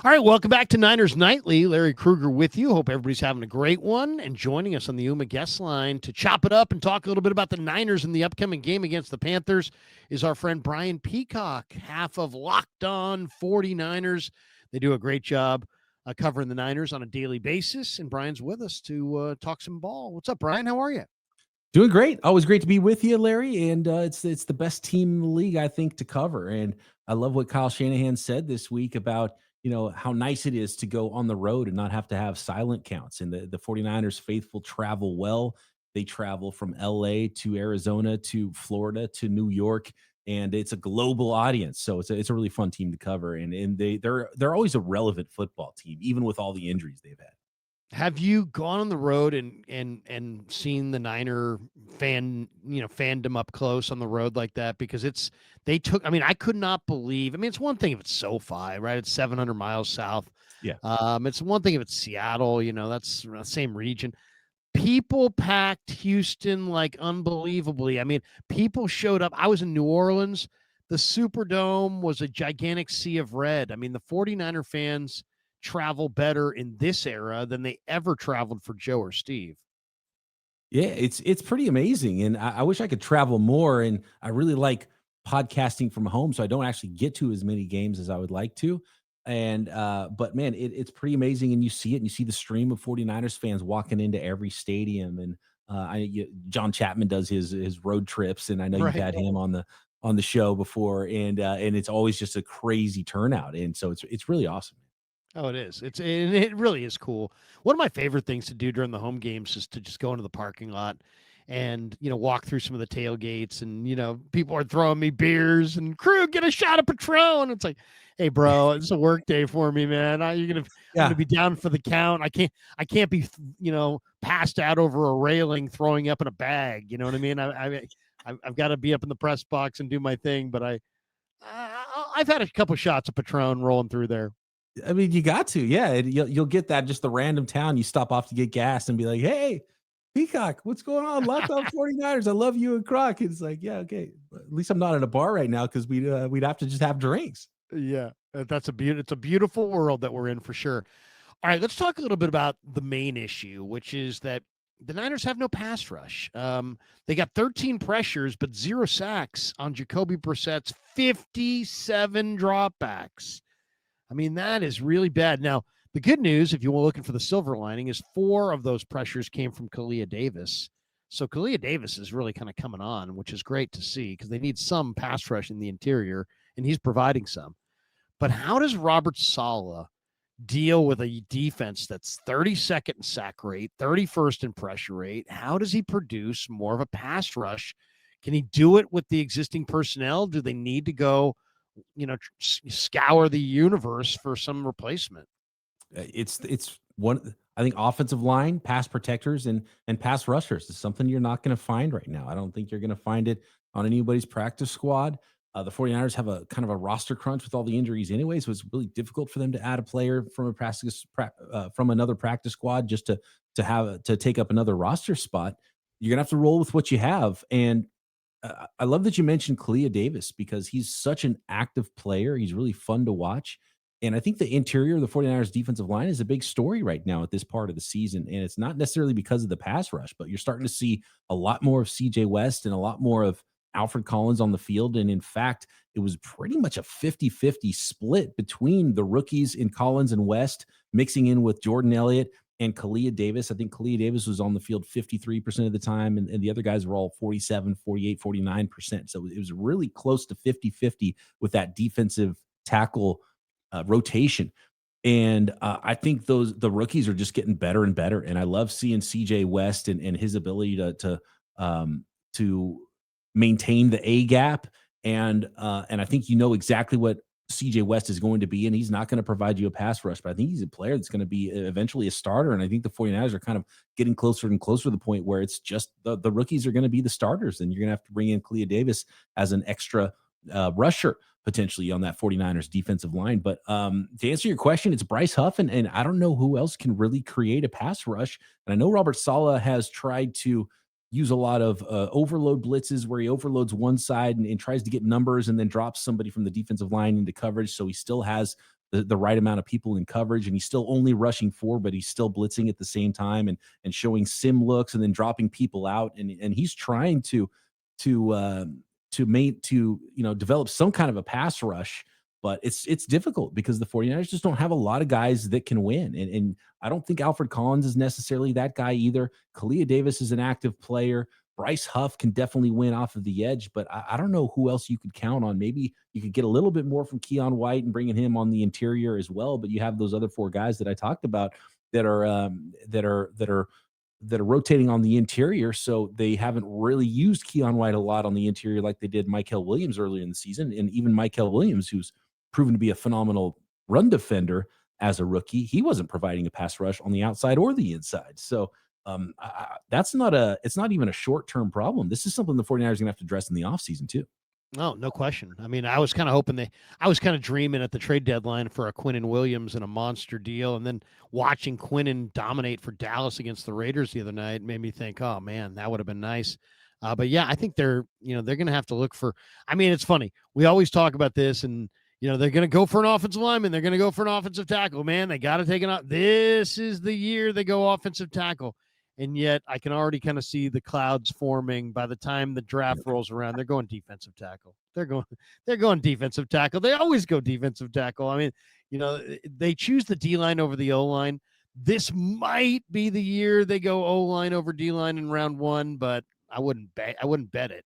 All right, welcome back to Niners Nightly. Larry Krueger with you. Hope everybody's having a great one. And joining us on the UMA guest line to chop it up and talk a little bit about the Niners in the upcoming game against the Panthers is our friend Brian Peacock, half of Locked On 49ers. They do a great job covering the Niners on a daily basis. And Brian's with us to talk some ball. What's up, Brian? How are you? Doing great. Always great to be with you, Larry. And it's the best team in the league, I think, to cover. And I love what Kyle Shanahan said this week about, how nice it is to go on the road and not have to have silent counts. And the 49ers faithful travel well. They travel from LA to Arizona to Florida to New York. And it's a global audience. So it's a really fun team to cover. And they're always a relevant football team, even with all the injuries they've had. Have you gone on the road and seen the Niner fandom up close on the road like that? Because I could not believe. I mean, it's one thing if it's SoFi, right? It's 700 miles south. Yeah. It's one thing if it's Seattle, that's the same region. People packed Houston like unbelievably. I mean, people showed up. I was in New Orleans. The Superdome was a gigantic sea of red. I mean, the 49er fans travel better in this era than they ever traveled for Joe or Steve. Yeah, it's pretty amazing. And I wish I could travel more. And I really like podcasting from home. So I don't actually get to as many games as I would like to. And but man, it's pretty amazing. And you see it and you see the stream of 49ers fans walking into every stadium. And John Chapman does his road trips, and I know you've had him on the show before, and it's always just a crazy turnout. And so it's really awesome. Oh, it is. It really is cool. One of my favorite things to do during the home games is to just go into the parking lot and walk through some of the tailgates, and people are throwing me beers and crew get a shot of Patron. It's like, hey, bro, it's a work day for me, man. I'm gonna be down for the count. I can't be passed out over a railing throwing up in a bag. You know what I mean? I've got to be up in the press box and do my thing. But I've had a couple shots of Patron rolling through there. I mean, you got to, yeah. You'll get that, just the random town you stop off to get gas and be like, hey, Peacock, what's going on? Locked On 49ers. I love you and Croc. It's like, yeah, okay. At least I'm not at a bar right now because we'd have to just have drinks. Yeah, it's a beautiful world that we're in for sure. All right, let's talk a little bit about the main issue, which is that the Niners have no pass rush. They got 13 pressures, but 0 sacks on Jacoby Brissett's 57 dropbacks. I mean, that is really bad. Now, the good news, if you were looking for the silver lining, is 4 of those pressures came from Kalia Davis. So Kalia Davis is really kind of coming on, which is great to see because they need some pass rush in the interior, and he's providing some. But how does Robert Saleh deal with a defense that's 32nd in sack rate, 31st in pressure rate? How does he produce more of a pass rush? Can he do it with the existing personnel? Do they need to go scour the universe for some replacement? It's one, I think, offensive line, pass protectors, and pass rushers is something you're not going to find right now. I don't think you're going to find it on anybody's practice squad. The 49ers have a kind of a roster crunch with all the injuries anyway, so it's really difficult for them to add a player from from another practice squad just to take up another roster spot. You're gonna have to roll with what you have. And I love that you mentioned Kalia Davis because he's such an active player. He's really fun to watch. And I think the interior of the 49ers defensive line is a big story right now at this part of the season. And it's not necessarily because of the pass rush, but you're starting to see a lot more of CJ West and a lot more of Alfred Collins on the field. And in fact, it was pretty much a 50-50 split between the rookies in Collins and West, mixing in with Jordan Elliott and Kalia Davis. I think Kalia Davis was on the field 53% of the time, and the other guys were all 47, 48, 49%. So it was really close to 50-50 with that defensive tackle rotation. And I think the rookies are just getting better and better. And I love seeing CJ West and his ability to maintain the A gap. And I think exactly what CJ West is going to be, and he's not going to provide you a pass rush, but I think he's a player that's going to be eventually a starter. And I think the 49ers are kind of getting closer and closer to the point where it's just the rookies are going to be the starters, and you're going to have to bring in Kalia Davis as an extra rusher potentially on that 49ers defensive line. But to answer your question, it's Bryce Huff, and I don't know who else can really create a pass rush. And I know Robert Saleh has tried to use a lot of overload blitzes where he overloads one side and tries to get numbers and then drops somebody from the defensive line into coverage. So he still has the right amount of people in coverage, and he's still only rushing 4, but he's still blitzing at the same time and showing sim looks and then dropping people out, and he's trying to develop some kind of a pass rush, but it's difficult because the 49ers just don't have a lot of guys that can win. And I don't think Alfred Collins is necessarily that guy either. Kalia Davis is an active player. Bryce Huff can definitely win off of the edge, but I don't know who else you could count on. Maybe you could get a little bit more from Keon White and bringing him on the interior as well. But you have those other 4 guys that I talked about that are rotating on the interior, so they haven't really used Keon White a lot on the interior like they did Mykel Williams earlier in the season. And even Mykel Williams, who's proven to be a phenomenal run defender as a rookie, he wasn't providing a pass rush on the outside or the inside. So it's not even a short-term problem. This is something the 49ers are going to have to address in the offseason too. No, no question. I mean, I was kind of hoping I was kind of dreaming at the trade deadline for a Quinnen Williams and a monster deal. And then watching Quinnen dominate for Dallas against the Raiders the other night made me think, oh man, that would have been nice. But yeah, I think they're going to have to look for, I mean, it's funny. We always talk about this and, they're going to go for an offensive lineman. They're going to go for an offensive tackle, man. They got to take it out. This is the year they go offensive tackle. And yet I can already kind of see the clouds forming by the time the draft rolls around. They're going defensive tackle. They're going defensive tackle. They always go defensive tackle. I mean, they choose the D-line over the O-line. This might be the year they go O-line over D-line in round 1, but I wouldn't bet it.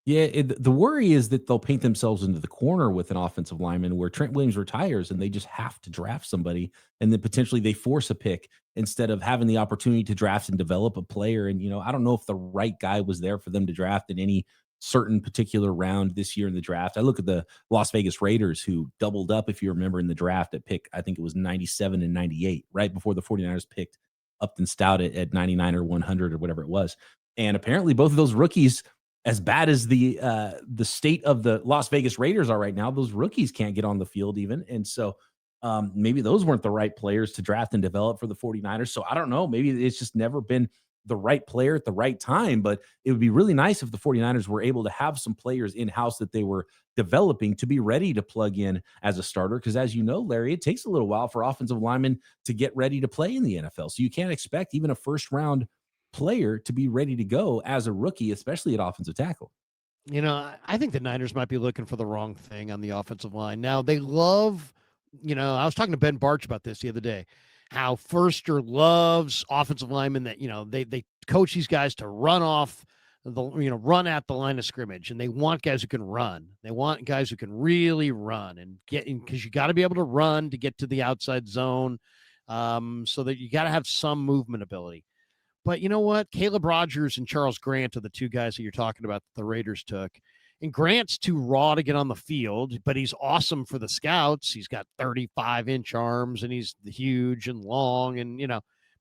Yeah, the worry is that they'll paint themselves into the corner with an offensive lineman where Trent Williams retires and they just have to draft somebody, and then potentially they force a pick instead of having the opportunity to draft and develop a player. And I don't know if the right guy was there for them to draft in any certain particular round this year in the draft. I look at the Las Vegas Raiders, who doubled up, if you remember, in the draft at pick, I think it was 97 and 98, right before the 49ers picked Upton Stout at 99 or 100 or whatever it was. And apparently both of those rookies, as bad as the state of the Las Vegas Raiders are right now, those rookies can't get on the field even. And so maybe those weren't the right players to draft and develop for the 49ers. So I don't know. Maybe it's just never been the right player at the right time. But it would be really nice if the 49ers were able to have some players in-house that they were developing to be ready to plug in as a starter. Because as you know, Larry, it takes a little while for offensive linemen to get ready to play in the NFL. So you can't expect even a first-round player to be ready to go as a rookie, especially at offensive tackle. I think the Niners might be looking for the wrong thing on the offensive line. Now they love, I was talking to Ben Barch about this the other day, how Forster loves offensive linemen that, they coach these guys to run off run at the line of scrimmage, and they want guys who can run. They want guys who can really run and get in, because you got to be able to run to get to the outside zone, so that you got to have some movement ability. But you know what? Caleb Rogers and Charles Grant are the 2 guys that you're talking about that the Raiders took. And Grant's too raw to get on the field, but he's awesome for the scouts. He's got 35-inch arms, and he's huge and long and,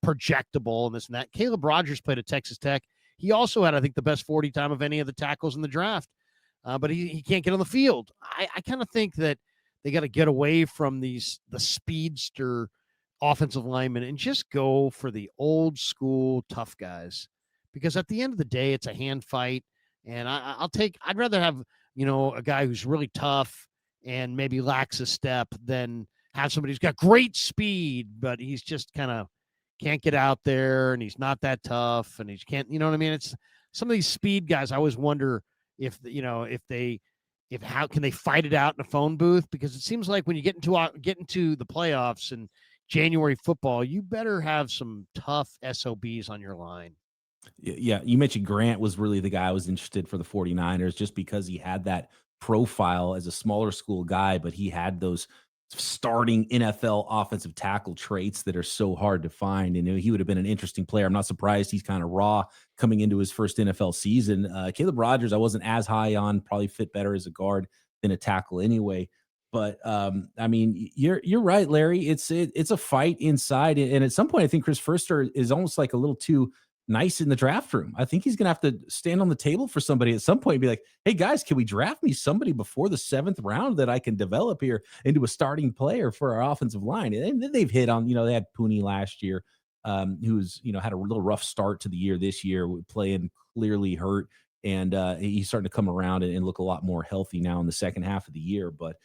projectable and this and that. Caleb Rogers played at Texas Tech. He also had, I think, the best 40 time of any of the tackles in the draft. But he can't get on the field. I kind of think that they got to get away from the speedster offensive linemen and just go for the old school tough guys, because at the end of the day, it's a hand fight. And I'd rather have, a guy who's really tough and maybe lacks a step than have somebody who's got great speed, but he's just kind of can't get out there and he's not that tough and he can't, you know what I mean? It's some of these speed guys. I always wonder if, how can they fight it out in a phone booth? Because it seems like when you get into the playoffs and January football, you better have some tough SOBs on your line. Yeah, you mentioned Grant was really the guy I was interested for the 49ers just because he had that profile as a smaller school guy, but he had those starting NFL offensive tackle traits that are so hard to find. And he would have been an interesting player. I'm not surprised he's kind of raw coming into his first NFL season. Caleb Rogers, I wasn't as high on, probably fit better as a guard than a tackle anyway. But I mean, you're right, Larry. It's a fight inside, and at some point, I think Chris Forster is almost like a little too nice in the draft room. I think he's going to have to stand on the table for somebody at some point and be like, "Hey guys, can we draft me somebody before the 7th round that I can develop here into a starting player for our offensive line?" And then they've hit on, they had Purdy last year, who's had a little rough start to the year this year, playing clearly hurt, and he's starting to come around and look a lot more healthy now in the second half of the year, but.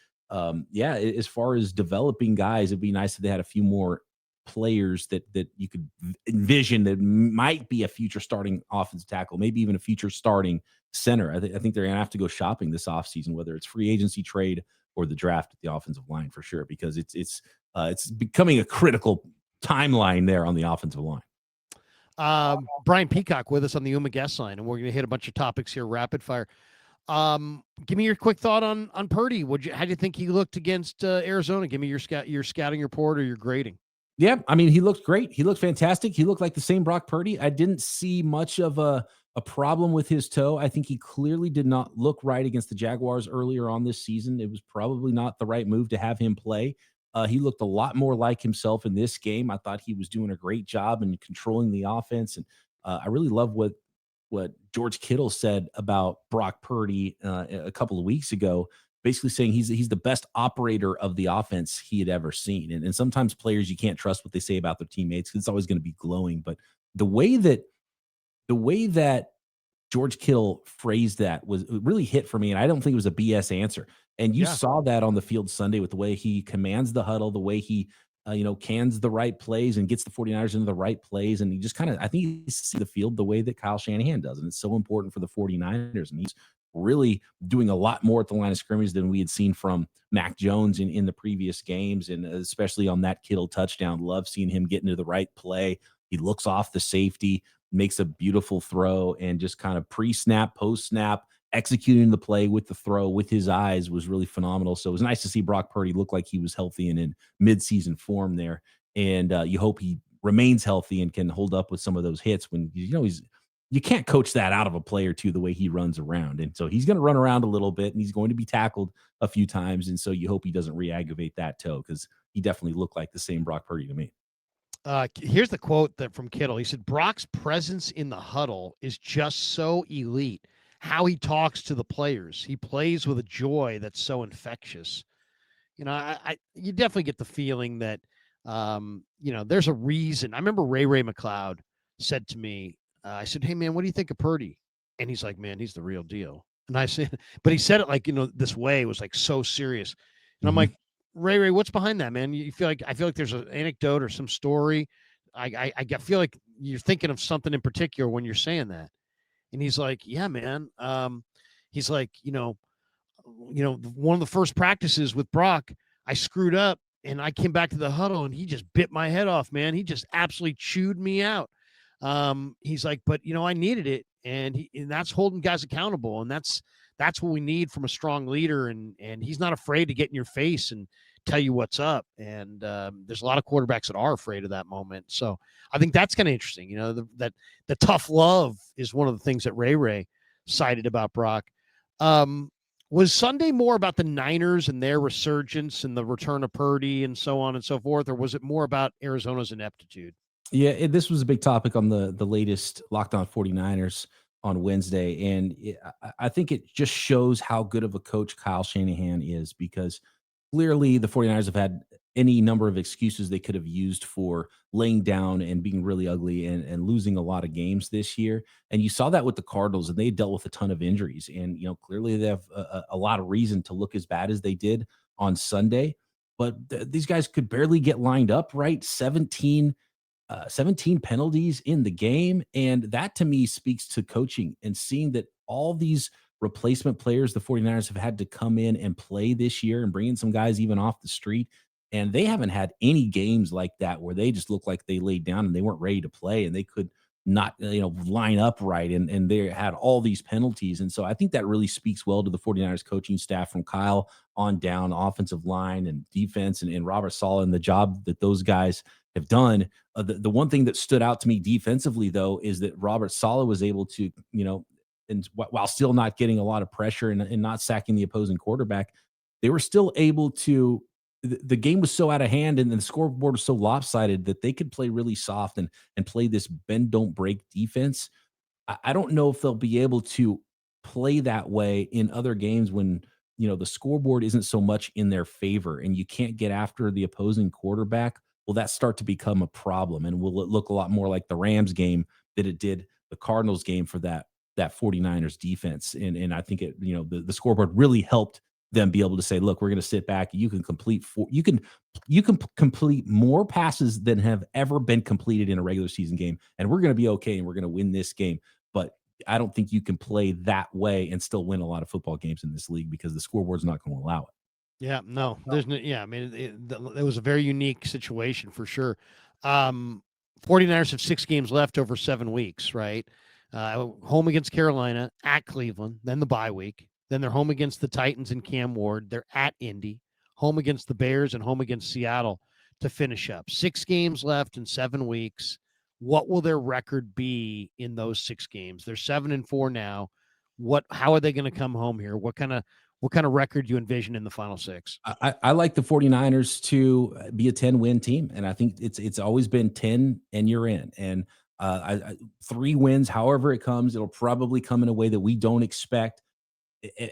yeah, as far as developing guys, it'd be nice if they had a few more players that you could envision that might be a future starting offensive tackle, maybe even a future starting center. I think they're going to have to go shopping this offseason, whether it's free agency trade or the draft at the offensive line for sure, because it's becoming a critical timeline there on the offensive line. Brian Peacock with us on the Uma guest line, and we're going to hit a bunch of topics here rapid fire. Give me your quick thought on Purdy. How do you think he looked against Arizona? Give me your scouting report or your grading. Yeah, I mean, he looked great. He looked fantastic. He looked like the same Brock Purdy. I didn't see much of a problem with his toe. I think he clearly did not look right against the Jaguars earlier on this season. It was probably not the right move to have him play. He looked a lot more like himself in this game. I thought he was doing a great job in controlling the offense, and I really love what George Kittle said about Brock Purdy a couple of weeks ago, basically saying he's the best operator of the offense he had ever seen. And sometimes players, you can't trust what they say about their teammates because it's always going to be glowing. But the way that George Kittle phrased that was really hit for me, and I don't think it was a BS answer. And you saw that on the field Sunday with the way he commands the huddle, the way he cans the right plays and gets the 49ers into the right plays. And he just kind of, I think he sees the field the way that Kyle Shanahan does. And it's so important for the 49ers. And he's really doing a lot more at the line of scrimmage than we had seen from Mac Jones in the previous games. And especially on that Kittle touchdown, love seeing him get into the right play. He looks off the safety, makes a beautiful throw, and just kind of pre-snap, post-snap, executing the play with the throw with his eyes was really phenomenal. So it was nice to see Brock Purdy look like he was healthy and in mid-season form there. And you hope he remains healthy and can hold up with some of those hits when, you can't coach that out of a player too, the way he runs around. And so he's going to run around a little bit and he's going to be tackled a few times. And so you hope he doesn't re-aggravate that toe, because he definitely looked like the same Brock Purdy to me. Here's the quote from Kittle. He said, Brock's presence in the huddle is just so elite. How he talks to the players. He plays with a joy that's so infectious. You definitely get the feeling that, there's a reason. I remember Ray McLeod said to me, I said, hey, man, what do you think of Purdy? And he's like, man, he's the real deal. And I said, but he said it like, this way, it was like so serious. And I'm like, Ray, what's behind that, man? I feel like there's an anecdote or some story. I feel like you're thinking of something in particular when you're saying that. And he's like, yeah, man. He's like, one of the first practices with Brock, I screwed up and I came back to the huddle and he just bit my head off, man. He just absolutely chewed me out. He's like, but I needed it. And that's holding guys accountable. And that's what we need from a strong leader. And he's not afraid to get in your face and tell you what's up. And there's a lot of quarterbacks that are afraid of that moment. So I think that's kind of interesting. That the tough love is one of the things that Ray cited about Brock. Was Sunday more about the Niners and their resurgence and the return of Purdy and so on and so forth, or was it more about Arizona's ineptitude? Yeah, this was a big topic on the latest Locked On 49ers on Wednesday. And I think it just shows how good of a coach Kyle Shanahan is, because clearly the 49ers have had any number of excuses they could have used for laying down and being really ugly and losing a lot of games this year. And you saw that with the Cardinals, and they dealt with a ton of injuries. And, clearly they have a lot of reason to look as bad as they did on Sunday. But these guys could barely get lined up right. 17 penalties in the game. And that to me speaks to coaching and seeing that all these replacement players the 49ers have had to come in and play this year and bring in some guys even off the street. And they haven't had any games like that where they just looked like they laid down and they weren't ready to play and they could not, line up right. And they had all these penalties. And so I think that really speaks well to the 49ers coaching staff from Kyle on down, offensive line and defense, and Robert Saleh and the job that those guys have done. The one thing that stood out to me defensively, though, is that Robert Saleh was able to, and while still not getting a lot of pressure and not sacking the opposing quarterback, they were still able to. The game was so out of hand and the scoreboard was so lopsided that they could play really soft and play this bend don't break defense. I don't know if they'll be able to play that way in other games when the scoreboard isn't so much in their favor and you can't get after the opposing quarterback. Will that start to become a problem? And will it look a lot more like the Rams game that it did the Cardinals game for that 49ers defense? And I think it, the scoreboard really helped them be able to say, look, we're going to sit back. You can complete more passes than have ever been completed in a regular season game, and we're going to be okay, and we're going to win this game. But I don't think you can play that way and still win a lot of football games in this league because the scoreboard's not going to allow it. Yeah, no, there's no, yeah, I mean, it was a very unique situation for sure. Um, 49ers have 6 games left over 7 weeks, right? Home against Carolina, at Cleveland, then the bye week. Then they're home against the Titans and Cam Ward. They're at Indy, home against the Bears, and home against Seattle to finish up. 6 games left in 7 weeks. What will their record be in those 6 games? They're 7-4 now. How are they going to come home here? What kind of record do you envision in the final 6? I like the 49ers to be a 10-win team, and I think it's always been 10 and you're in. And 3 wins, however it comes, it'll probably come in a way that we don't expect.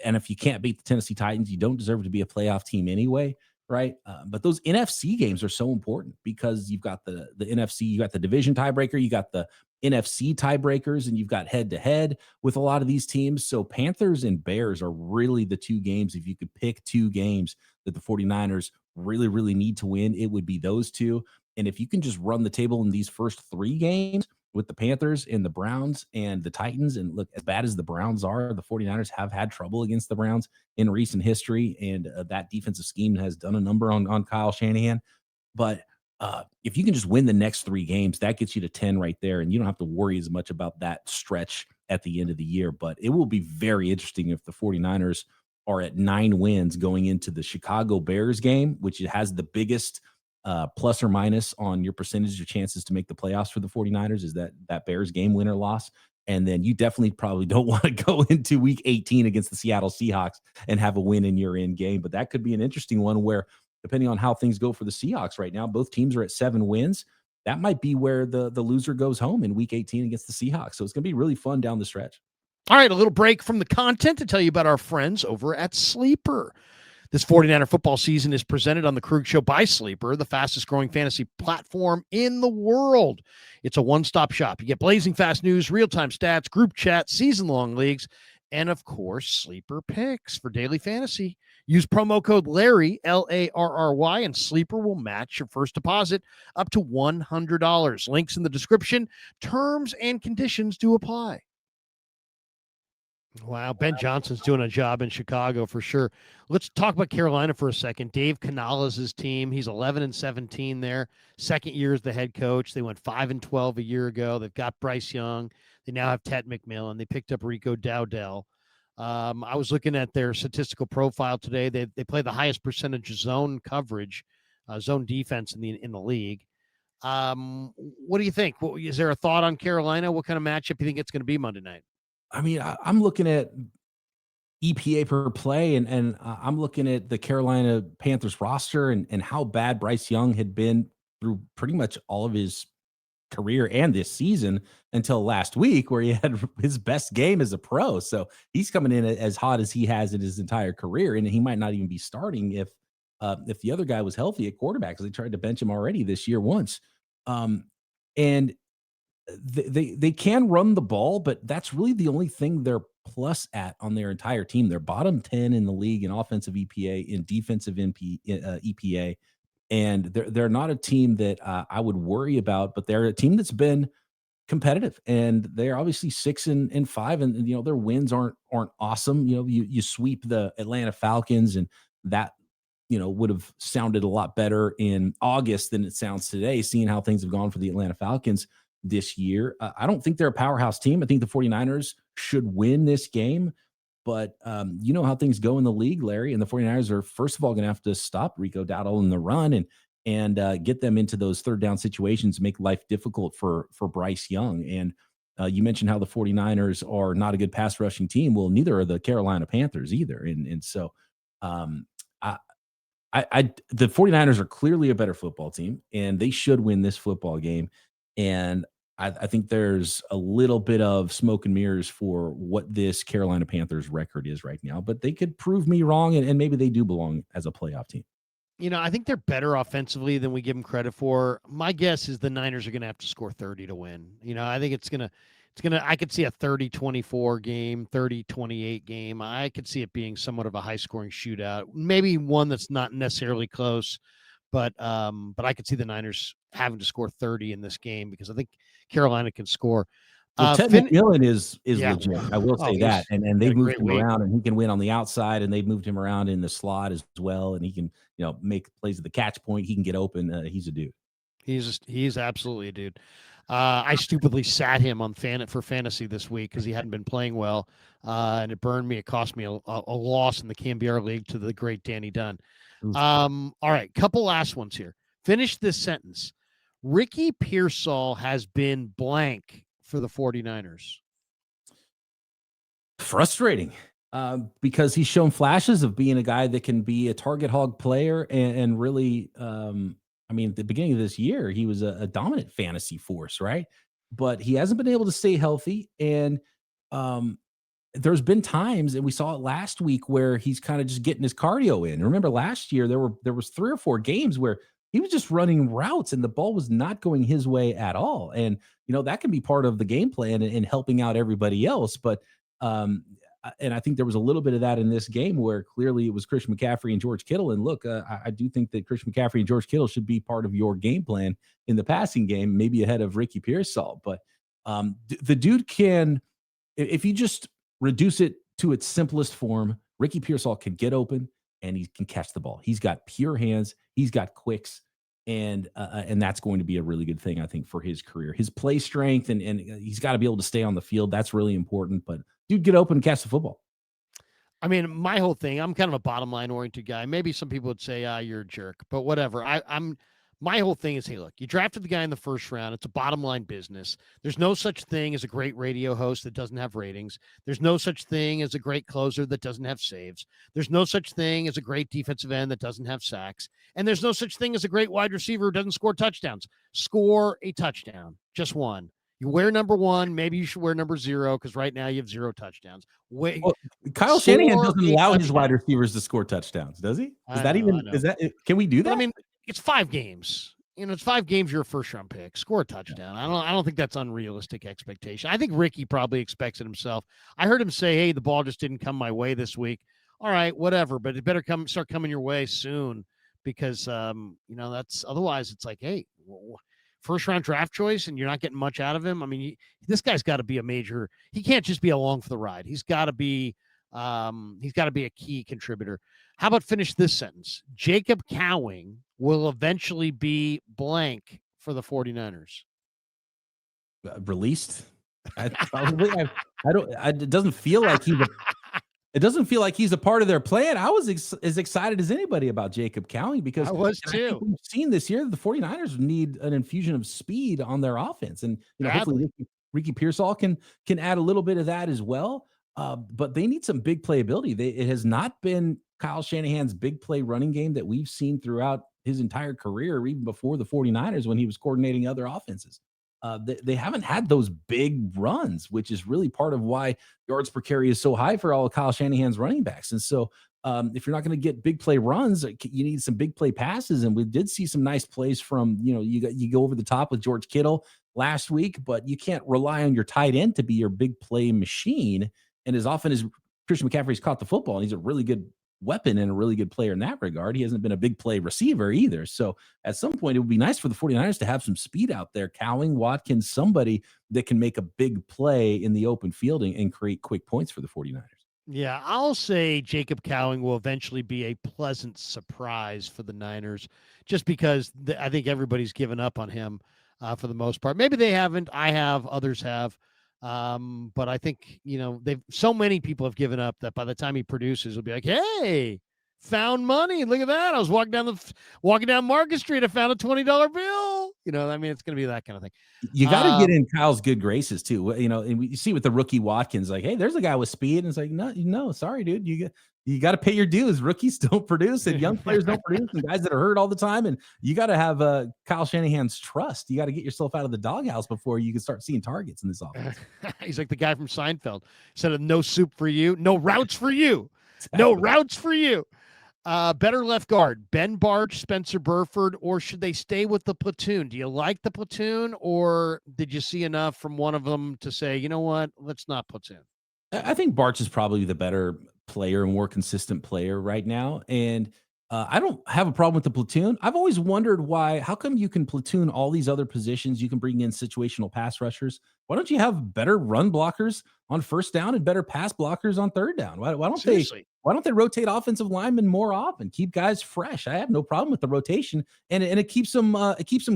And if you can't beat the Tennessee Titans, you don't deserve to be a playoff team anyway, right? But those NFC games are so important because you've got the NFC, you got the division tiebreaker, you got the NFC tiebreakers, and you've got head to head with a lot of these teams. So Panthers and Bears are really the 2 games. If you could pick 2 games that the 49ers really, really need to win, it would be those 2. And if you can just run the table in these first 3 games with the Panthers and the Browns and the Titans, and look, as bad as the Browns are, the 49ers have had trouble against the Browns in recent history, and that defensive scheme has done a number on Kyle Shanahan. But if you can just win the next 3 games, that gets you to 10 right there, and you don't have to worry as much about that stretch at the end of the year. But it will be very interesting if the 49ers are at 9 wins going into the Chicago Bears game, which has the biggest plus or minus on your percentage of chances to make the playoffs for the 49ers, is that Bears game, win or loss. And then you definitely probably don't want to go into week 18 against the Seattle Seahawks and have a win in your end game. But that could be an interesting one where, depending on how things go for the Seahawks right now, both teams are at 7 wins. That might be where the loser goes home in week 18 against the Seahawks. So it's going to be really fun down the stretch. All right, a little break from the content to tell you about our friends over at Sleeper. This 49er football season is presented on the Krug Show by Sleeper, the fastest growing fantasy platform in the world. It's a one-stop shop. You get blazing fast news, real-time stats, group chat, season-long leagues, and of course, Sleeper picks for daily fantasy. Use promo code Larry, Larry, and Sleeper will match your first deposit up to $100. Links in the description. Terms and conditions do apply. Wow, Ben Johnson's doing a job in Chicago for sure. Let's talk about Carolina for a second. Dave Canales' team, he's 11-17 there. Second year as the head coach. They went 5-12 a year ago. They've got Bryce Young. They now have Ted McMillan. They picked up Rico Dowdell. I was looking at their statistical profile today. They play the highest percentage of zone coverage, zone defense in the league. What do you think? Is there a thought on Carolina? What kind of matchup do you think it's going to be Monday night? I mean, I'm looking at EPA per play, and I'm looking at the Carolina Panthers roster and how bad Bryce Young had been through pretty much all of his career and this season until last week, where he had his best game as a pro. So he's coming in as hot as he has in his entire career, and he might not even be starting if the other guy was healthy at quarterback, because they tried to bench him already this year once. And they can run the ball, but that's really the only thing they're plus at on their entire team. They're bottom 10 in the league in offensive EPA, in defensive EPA, and they're not a team that I would worry about, but they're a team that's been competitive, and they're obviously 6-5, and their wins aren't awesome. You sweep the Atlanta Falcons, and that would have sounded a lot better in August than it sounds today, seeing how things have gone for the Atlanta Falcons this year. I don't think they're a powerhouse team. I think the 49ers should win this game, but you know how things go in the league, Larry, and the 49ers are, first of all, going to have to stop Rico Dowdell in the run and get them into those third down situations, make life difficult for Bryce Young. And you mentioned how the 49ers are not a good pass rushing team. Well, neither are the Carolina Panthers either. And so the 49ers are clearly a better football team, and they should win this football game. And I think there's a little bit of smoke and mirrors for what this Carolina Panthers record is right now, but they could prove me wrong, and maybe they do belong as a playoff team. I think they're better offensively than we give them credit for. My guess is the Niners are going to have to score 30 to win. I think I could see a 30-24 game, 30-28 game. I could see it being somewhat of a high scoring shootout, maybe one that's not necessarily close, but I could see the Niners having to score 30 in this game because I think Carolina can score. Well, Ted Finn, McMillan is yeah, legit. I will oh, say that, and got they've a moved great him weight. around, and he can win on the outside, and they've moved him around in the slot as well, and he can make plays at the catch point. He can get open. He's a dude. He's absolutely a dude. I stupidly sat him on for fantasy this week because he hadn't been playing well, and it burned me. It cost me a loss in the KMBR league to the great Danny Dunn. All right, couple last ones here. Finish this sentence. Ricky Pearsall has been blank for the 49ers. Frustrating. Because he's shown flashes of being a guy that can be a target hog player and really, at the beginning of this year, he was a dominant fantasy force, right? But he hasn't been able to stay healthy. And there's been times, and we saw it last week, where he's kind of just getting his cardio in. Remember last year, there was 3 or 4 games where he was just running routes and the ball was not going his way at all. And, that can be part of the game plan and helping out everybody else. But, and I think there was a little bit of that in this game where clearly it was Christian McCaffrey and George Kittle. And look, I do think that Christian McCaffrey and George Kittle should be part of your game plan in the passing game, maybe ahead of Ricky Pearsall. But the dude can, if you just reduce it to its simplest form, Ricky Pearsall can get open and he can catch the ball. He's got pure hands. He's got quicks. And that's going to be a really good thing, I think, for his career. His play strength and he's got to be able to stay on the field. That's really important. But dude, get open and catch the football. I mean, my whole thing, I'm kind of a bottom line oriented guy. Maybe some people would say, you're a jerk, but whatever. My whole thing is, hey, look, you drafted the guy in the first round. It's a bottom line business. There's no such thing as a great radio host that doesn't have ratings. There's no such thing as a great closer that doesn't have saves. There's no such thing as a great defensive end that doesn't have sacks. And there's no such thing as a great wide receiver who doesn't score touchdowns. Score a touchdown, just one. You wear number 1. Maybe you should wear number 0 because right now you have 0 touchdowns. Kyle Shanahan doesn't allow his wide receivers to score touchdowns, does he? Can we do that? But, I mean, it's 5 games. It's 5 games. You're a first-round pick. Score a touchdown. I don't think that's unrealistic expectation. I think Ricky probably expects it himself. I heard him say, "Hey, the ball just didn't come my way this week." All right, whatever, but it better start coming your way soon because that's otherwise it's like, hey, first-round draft choice, and you're not getting much out of him. I mean, this guy's got to be a major. He can't just be along for the ride. He's got to be a key contributor. How about finish this sentence? Jacob Cowing will eventually be blank for the 49ers. Released? It doesn't feel like he's a part of their plan. I was as excited as anybody about Jacob Cowing because I was too. I think we've seen this year the 49ers need an infusion of speed on their offense. And hopefully Ricky Pearsall can add a little bit of that as well. But they need some big playability. It has not been Kyle Shanahan's big play running game that we've seen throughout his entire career, even before the 49ers when he was coordinating other offenses. They haven't had those big runs, which is really part of why yards per carry is so high for all of Kyle Shanahan's running backs. And so if you're not going to get big play runs, you need some big play passes. And we did see some nice plays from, you go over the top with George Kittle last week, but you can't rely on your tight end to be your big play machine. And as often as Christian McCaffrey's caught the football, and he's a really good weapon and a really good player in that regard, he hasn't been a big play receiver either. So at some point, it would be nice for the 49ers to have some speed out there. Cowing, Watkins, somebody that can make a big play in the open fielding and create quick points for the 49ers. Yeah, I'll say Jacob Cowing will eventually be a pleasant surprise for the Niners just because I think everybody's given up on him for the most part. Maybe they haven't. I have. Others have. But I think, so many people have given up that by the time he produces, it'll be like, hey, found money. Look at that. I was walking down Market Street. I found a $20 bill. It's going to be that kind of thing. You got to get in Kyle's good graces too. And you see with the rookie Watkins, like, hey, there's a guy with speed. And it's like, no, sorry, dude. You got to pay your dues. Rookies don't produce and young players don't produce and guys that are hurt all the time. And you got to have Kyle Shanahan's trust. You got to get yourself out of the doghouse before you can start seeing targets in this offense. He's like the guy from Seinfeld. He said, no soup for you, no routes for you, Exactly. no routes for you. Better left guard, Ben Barch, Spencer Burford, or should they stay with the platoon? Do you like the platoon, or did you see enough from one of them to say, you know what, let's not platoon? I think Barch is probably the better player, more consistent player right now, and I don't have a problem with the platoon. I've always wondered why. How come you can platoon all these other positions? You can bring in situational pass rushers. Why don't you have better run blockers on first down and better pass blockers on third down? Why don't they? Seriously. Why don't they rotate offensive linemen more often? Keep guys fresh. I have no problem with the rotation, and it keeps them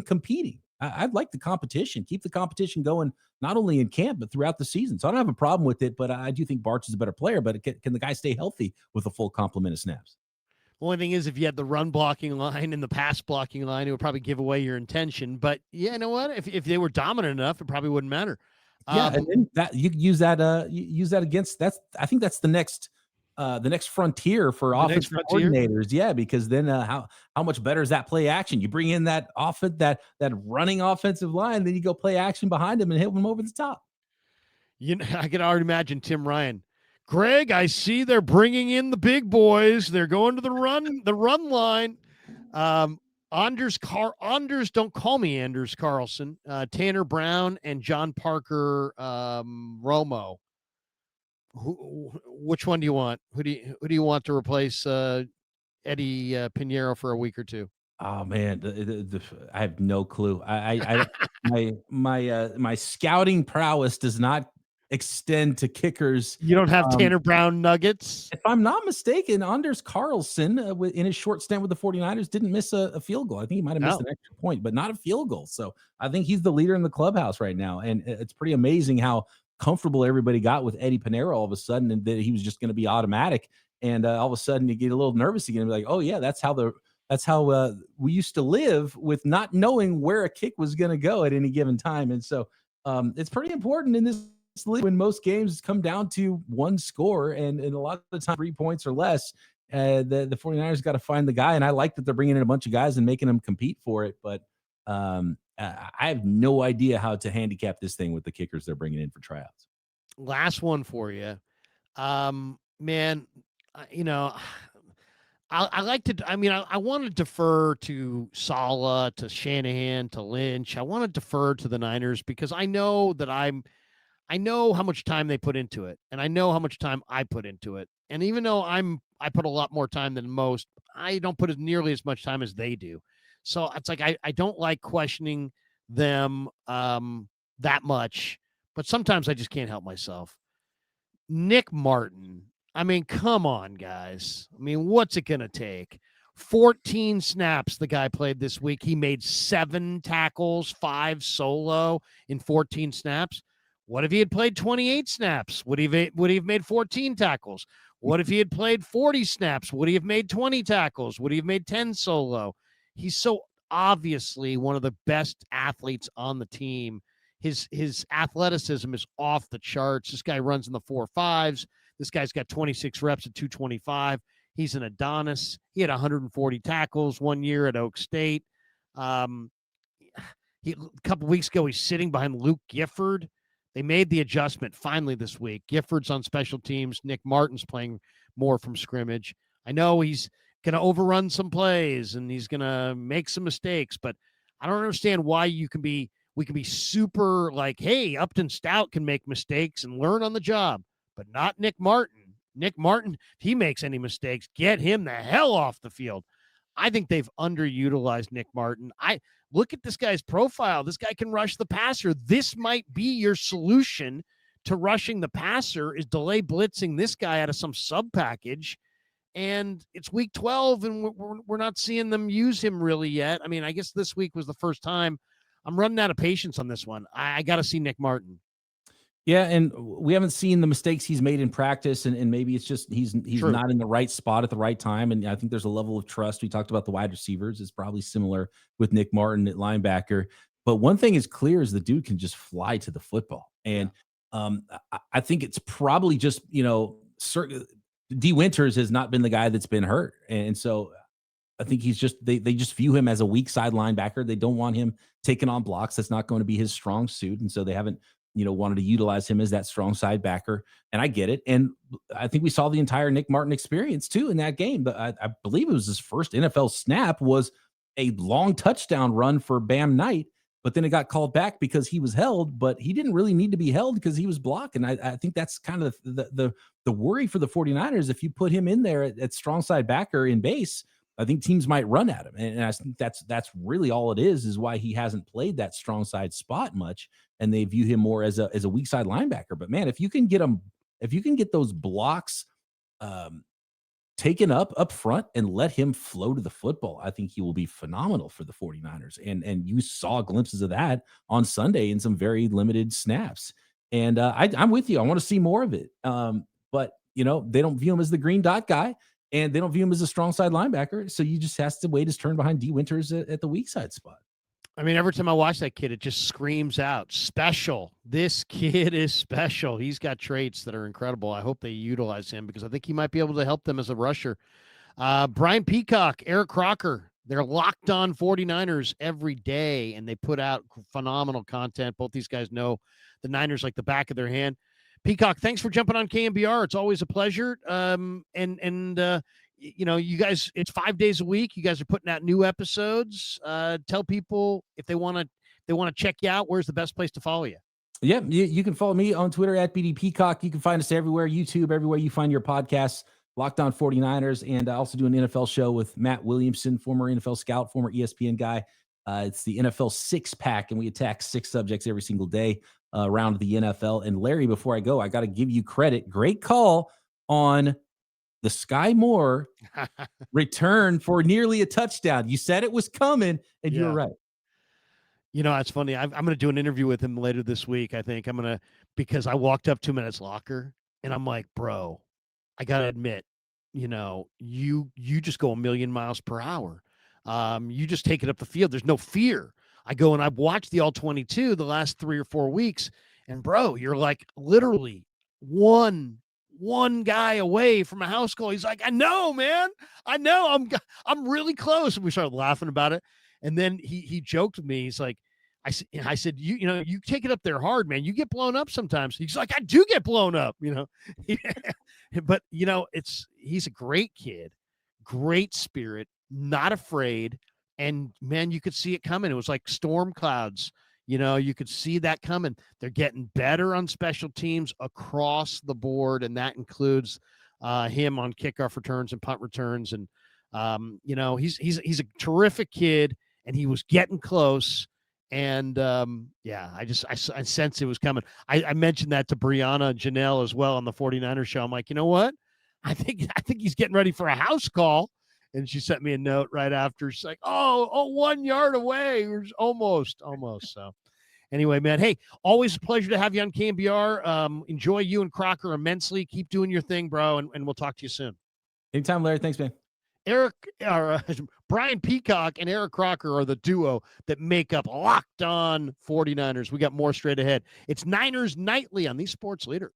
competing. I'd like the competition. Keep the competition going not only in camp but throughout the season. So I don't have a problem with it, but I do think Barch is a better player. But can the guy stay healthy with a full complement of snaps? Only thing is, if you had the run blocking line and the pass blocking line, it would probably give away your intention. But yeah, you know what? If they were dominant enough, it probably wouldn't matter. Yeah, and then that you use that you use that against that's I think that's the next frontier for The next offensive frontier. coordinators. Yeah, because then how much better is that play action? You bring in that running offensive line, then you go play action behind them and hit them over the top. You know, I can already imagine Tim Ryan. Greg, I see they're bringing in the big boys. They're going to the run line. Anders, don't call me Anders Carlson. Tanner Brown and John Parker Romo. Which one do you want? Who do you want to replace Eddie Pinheiro for a week or two? Oh man, I have no clue. My scouting prowess does not extend to kickers. You don't have Um, Tanner Brown Nuggets? if I'm not mistaken, Anders Carlson, in his short stint with the 49ers, didn't miss a field goal. I think he might have missed No. an extra point, but not a field goal. So I think he's the leader in the clubhouse right now. And it's pretty amazing how comfortable everybody got with Eddie Pinheiro all of a sudden, and that he was just going to be automatic. And all of a sudden, you get a little nervous again, and be like, "Oh yeah, that's how we used to live with not knowing where a kick was going to go at any given time." And so it's pretty important in this league when most games come down to one score and a lot of the time 3 points or less. The 49ers got to find the guy. And I like that they're bringing in a bunch of guys and making them compete for it. But I have no idea how to handicap this thing with the kickers they're bringing in for tryouts. Last one for you. Man, you know, I like to. I mean, I want to defer to Sala, to Shanahan, to Lynch. I want to defer to the Niners because I know that I know how much time they put into it, and I know how much time I put into it. And even though I put a lot more time than most, I don't put as nearly as much time as they do. So it's like I don't like questioning them that much, but sometimes I just can't help myself. Nick Martin. I mean, come on, guys. I mean, what's it going to take? 14 snaps the guy played this week. He made 7 tackles, 5 solo in 14 snaps. What if he had played 28 snaps? Would he have made 14 tackles? What if he had played 40 snaps? Would he have made 20 tackles? Would he have made 10 solo? He's so obviously one of the best athletes on the team. His athleticism is off the charts. This guy runs in the 4.5s. This guy's got 26 reps at 225. He's an Adonis. He had 140 tackles one year at Oak State. A couple weeks ago, he's sitting behind Luke Gifford. They made the adjustment finally this week. Gifford's on special teams. Nick Martin's playing more from scrimmage. I know he's going to overrun some plays and he's going to make some mistakes, but I don't understand why we can be super like, hey, Upton Stout can make mistakes and learn on the job, but not Nick Martin. Nick Martin, if he makes any mistakes, get him the hell off the field. I think they've underutilized Nick Martin. I look at this guy's profile. This guy can rush the passer. This might be your solution to rushing the passer is delay blitzing this guy out of some sub package. And it's week 12 and we're not seeing them use him really yet. I mean, I guess this week was the first time. I'm running out of patience on this one. I got to see Nick Martin. Yeah, and we haven't seen the mistakes he's made in practice, and maybe it's just he's True. not in the right spot at the right time. And I think there's a level of trust. We talked about the wide receivers; it's probably similar with Nick Martin at linebacker. But one thing is clear: is the dude can just fly to the football, and I think it's probably just D Winters has not been the guy that's been hurt, and so I think he's just they just view him as a weak side linebacker. They don't want him taking on blocks. That's not going to be his strong suit, and so they haven't wanted to utilize him as that strong side backer. And I get it. And I think we saw the entire Nick Martin experience too in that game. But I believe it was his first NFL snap was a long touchdown run for Bam Knight, but then it got called back because he was held, but he didn't really need to be held because he was blocked. And I think that's kind of the worry for the 49ers. If you put him in there at strong side backer in base, I think teams might run at him. And I think that's really all it is why he hasn't played that strong side spot much. And they view him more as a weak side linebacker. But man, if you can get those blocks taken up front and let him flow to the football, I think he will be phenomenal for the 49ers. And you saw glimpses of that on Sunday in some very limited snaps. And I'm with you. I want to see more of it. But they don't view him as the green dot guy, and they don't view him as a strong side linebacker. So you just has to wait his turn behind D Winters at the weak side spot. I mean, every time I watch that kid, it just screams out, special. This kid is special. He's got traits that are incredible. I hope they utilize him because I think he might be able to help them as a rusher. Brian Peacock, Eric Crocker, they're locked on 49ers every day, and they put out phenomenal content. Both these guys know the Niners like the back of their hand. Peacock, thanks for jumping on KMBR. It's always a pleasure. You guys, it's 5 days a week. You guys are putting out new episodes. Tell people if they want to check you out, where's the best place to follow you? Yeah, you can follow me on Twitter at BD Peacock. You can find us everywhere, YouTube, everywhere you find your podcasts, Locked On 49ers. And I also do an NFL show with Matt Williamson, former NFL scout, former ESPN guy. It's the NFL Six Pack, and we attack 6 subjects every single day around the NFL. And Larry, before I go, I got to give you credit. Great call on the Sky Moore return for nearly a touchdown. You said it was coming, and you were right. It's funny. I'm going to do an interview with him later this week. I think because I walked up to him in his locker, and I'm like, bro, I got to admit, you just go a million miles per hour. You just take it up the field. There's no fear. I go and I've watched the All-22 the last 3 or 4 weeks, and bro, you're like literally one guy away from a house call. He's like, I know, man. I know. I'm really close. And we started laughing about it. And then he joked with me. He's like, I said, you take it up there hard, man. You get blown up sometimes. He's like, I do get blown up, but he's a great kid, great spirit, not afraid. And man, you could see it coming. It was like storm clouds. You could see that coming. They're getting better on special teams across the board, and that includes him on kickoff returns and punt returns. And he's a terrific kid, and he was getting close. And I sensed it was coming. I mentioned that to Brianna and Janelle as well on the 49ers show. I'm like, you know what? I think he's getting ready for a house call. And she sent me a note right after. She's like, oh, 1 yard away. We're almost. So anyway, man, hey, always a pleasure to have you on KMBR. Enjoy you and Crocker immensely. Keep doing your thing, bro. And we'll talk to you soon. Anytime, Larry. Thanks, man. Brian Peacock and Eric Crocker are the duo that make up Locked On 49ers. We got more straight ahead. It's Niners Nightly on the Sports Leader.